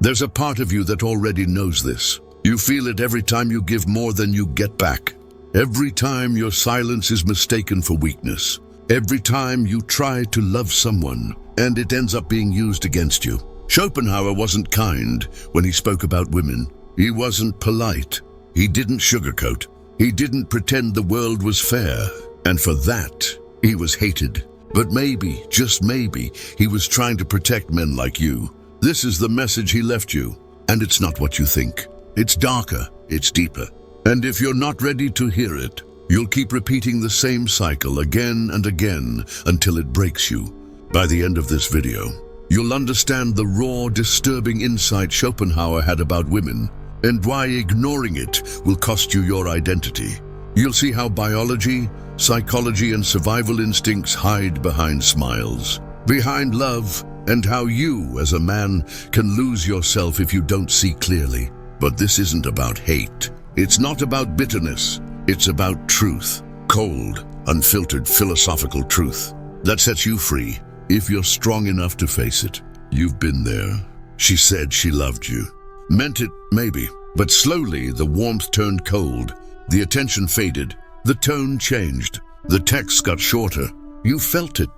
There's a part of you that already knows this. You feel it every time you give more than you get back. Every time your silence is mistaken for weakness. Every time you try to love someone and it ends up being used against you. Schopenhauer wasn't kind when he spoke about women. He wasn't polite. He didn't sugarcoat. He didn't pretend the world was fair. And for that, he was hated. But maybe, just maybe, he was trying to protect men like you. This is the message he left you. And it's not what you think. It's darker. It's deeper. And if you're not ready to hear it, you'll keep repeating the same cycle again and again until it breaks you. By the end of this video, you'll understand the raw, disturbing insight Schopenhauer had about women and why ignoring it will cost you your identity. You'll see how biology, psychology, and survival instincts hide behind smiles, behind love, and how you, as a man, can lose yourself if you don't see clearly. But this isn't about hate. It's not about bitterness. It's about truth. Cold, unfiltered, philosophical truth that sets you free if you're strong enough to face it. You've been there. She said she loved you. Meant it, maybe. But slowly, the warmth turned cold. The attention faded. The tone changed. The text got shorter. You felt it,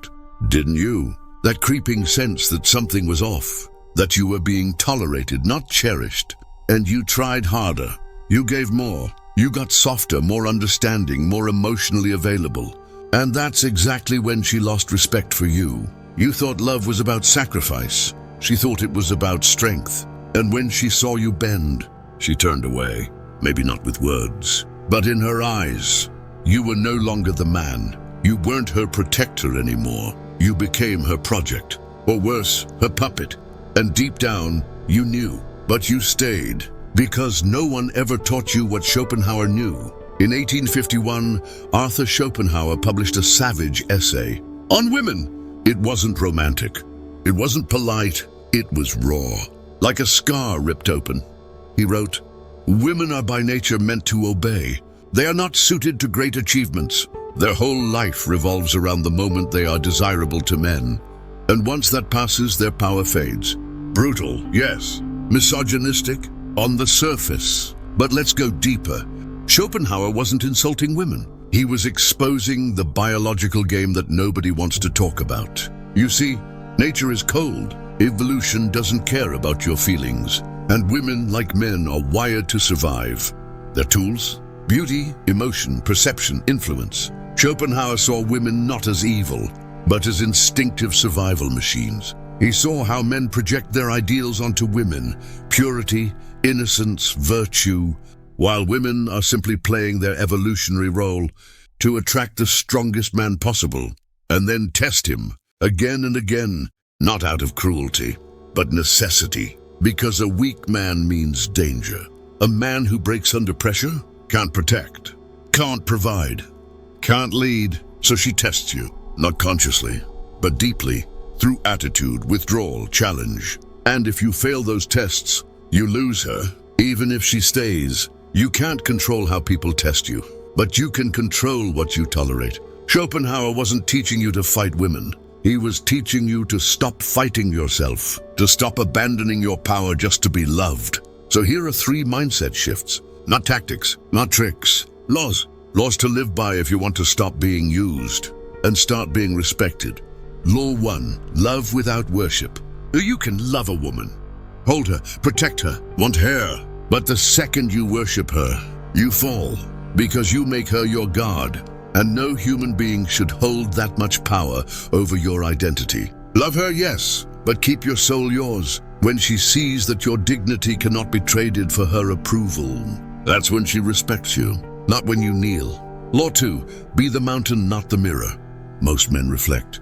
didn't you? That creeping sense that something was off. That you were being tolerated, not cherished. And you tried harder. You gave more. You got softer, more understanding, more emotionally available. And that's exactly when she lost respect for you. You thought love was about sacrifice. She thought it was about strength. And when she saw you bend, she turned away. Maybe not with words, but in her eyes. You were no longer the man. You weren't her protector anymore. You became her project, or worse, her puppet. And deep down, you knew, but you stayed, because no one ever taught you what Schopenhauer knew. In 1851, Arthur Schopenhauer published a savage essay on women. It wasn't romantic. It wasn't polite. It was raw, like a scar ripped open. He wrote, "Women are by nature meant to obey. They are not suited to great achievements. Their whole life revolves around the moment they are desirable to men. And once that passes, their power fades. Brutal, yes. Misogynistic, on the surface. But let's go deeper. Schopenhauer wasn't insulting women. He was exposing the biological game that nobody wants to talk about. You see, nature is cold. Evolution doesn't care about your feelings. And women, like men, are wired to survive. Their tools? Beauty, emotion, perception, influence. Schopenhauer saw women not as evil, but as instinctive survival machines. He saw how men project their ideals onto women, purity, innocence, virtue, while women are simply playing their evolutionary role to attract the strongest man possible, and then test him again and again, not out of cruelty, but necessity, because a weak man means danger. A man who breaks under pressure can't protect, can't provide, can't lead, so she tests you, not consciously, but deeply, through attitude, withdrawal, challenge. And if you fail those tests, you lose her, even if she stays. You can't control how people test you, but you can control what you tolerate. Schopenhauer wasn't teaching you to fight women. He was teaching you to stop fighting yourself, to stop abandoning your power just to be loved. So here are 3 mindset shifts. Not tactics, not tricks. Laws. Laws to live by if you want to stop being used and start being respected. Law 1, love without worship. You can love a woman, hold her, protect her, want her. But the second you worship her, you fall, because you make her your god. And no human being should hold that much power over your identity. Love her, yes, but keep your soul yours. When she sees that your dignity cannot be traded for her approval, that's when she respects you, not when you kneel. Law 2, be the mountain, not the mirror. Most men reflect.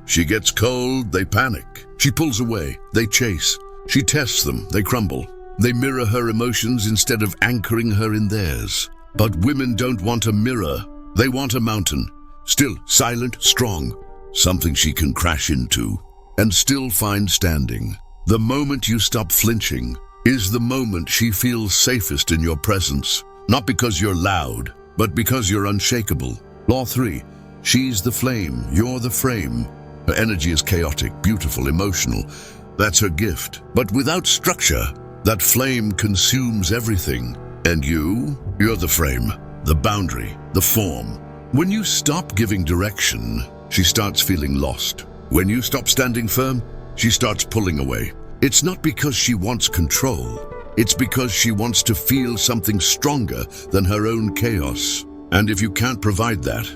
She gets cold, they panic. She pulls away, they chase. She tests them, they crumble. They mirror her emotions instead of anchoring her in theirs. But women don't want a mirror. They want a mountain. Still silent, strong. Something she can crash into and still find standing. The moment you stop flinching is the moment she feels safest in your presence. Not because you're loud, but because you're unshakable. Law 3, she's the flame, you're the frame. Her energy is chaotic, beautiful, emotional, That's her gift. But without structure, that flame consumes everything. And you're the frame, the boundary, the form. When you stop giving direction, she starts feeling lost. When you stop standing firm, she starts pulling away. It's not because she wants control. It's because she wants to feel something stronger than her own chaos. And if you can't provide that,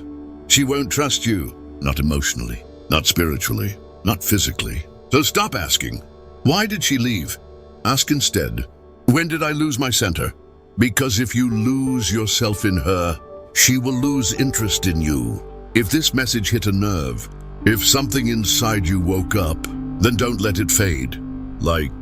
she won't trust you. Not emotionally, not spiritually, not physically. So stop asking, why did she leave? Ask instead, when did I lose my center? Because if you lose yourself in her, she will lose interest in you. If this message hit a nerve, if something inside you woke up, then don't let it fade. Like,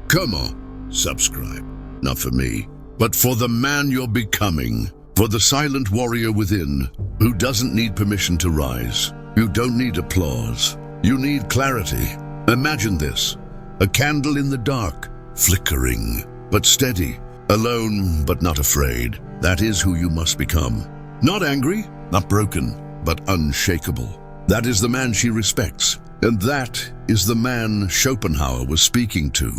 come on, subscribe. Not for me, but for the man you're becoming. For the silent warrior within, who doesn't need permission to rise. You don't need applause. You need clarity. Imagine this, a candle in the dark, flickering, but steady. Alone, but not afraid. That is who you must become. Not angry, not broken, but unshakable. That is the man she respects. And that is the man Schopenhauer was speaking to